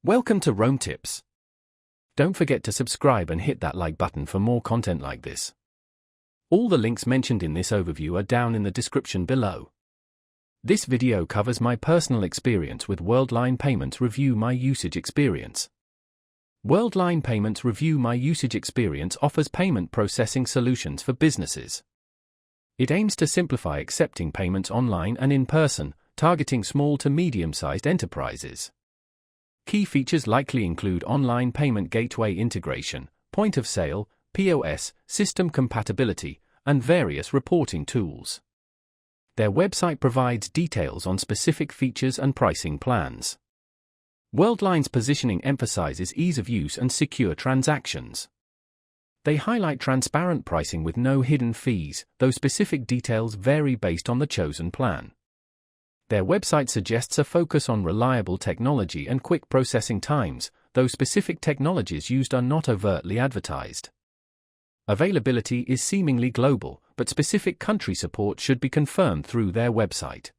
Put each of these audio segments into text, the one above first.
Welcome to Rome Tips. Don't forget to subscribe and hit that like button for more content like this. All the links mentioned in this overview are down in the description below. This video covers my personal experience with Worldline Payments. Review my usage experience. Worldline Payments Review My Usage Experience offers payment processing solutions for businesses. It aims to simplify accepting payments online and in person, targeting small to medium-sized enterprises. Key features likely include online payment gateway integration, point of sale, POS, system compatibility, and various reporting tools. Their website provides details on specific features and pricing plans. Worldline's positioning emphasizes ease of use and secure transactions. They highlight transparent pricing with no hidden fees, though specific details vary based on the chosen plan. Their website suggests a focus on reliable technology and quick processing times, though specific technologies used are not overtly advertised. Availability is seemingly global, but specific country support should be confirmed through their website.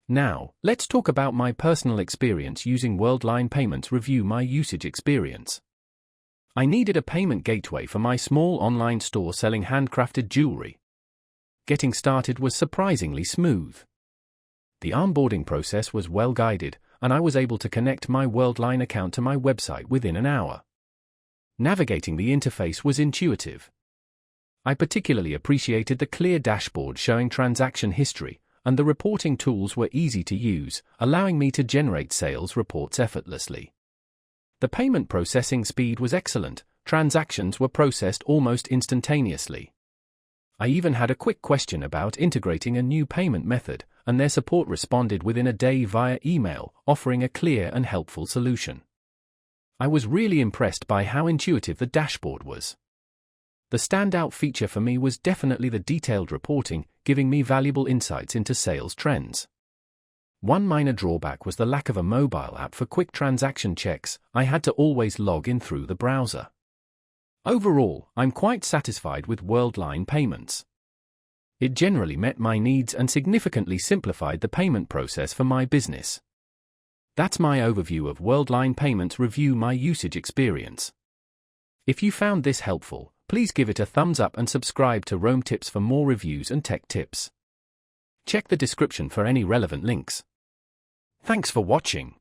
Now, let's talk about my personal experience using Worldline Payments. Review my usage experience. I needed a payment gateway for my small online store selling handcrafted jewelry. Getting started was surprisingly smooth. The onboarding process was well guided, and I was able to connect my Worldline account to my website within an hour. Navigating the interface was intuitive. I particularly appreciated the clear dashboard showing transaction history, and the reporting tools were easy to use, allowing me to generate sales reports effortlessly. The payment processing speed was excellent. Transactions were processed almost instantaneously. I even had a quick question about integrating a new payment method, and their support responded within a day via email, offering a clear and helpful solution. I was really impressed by how intuitive the dashboard was. The standout feature for me was definitely the detailed reporting, giving me valuable insights into sales trends. One minor drawback was the lack of a mobile app for quick transaction checks. I had to always log in through the browser. Overall, I'm quite satisfied with Worldline Payments. It generally met my needs and significantly simplified the payment process for my business. That's my overview of Worldline Payments. Review my usage experience. If you found this helpful, please give it a thumbs up and subscribe to Rome Tips for more reviews and tech tips. Check the description for any relevant links. Thanks for watching.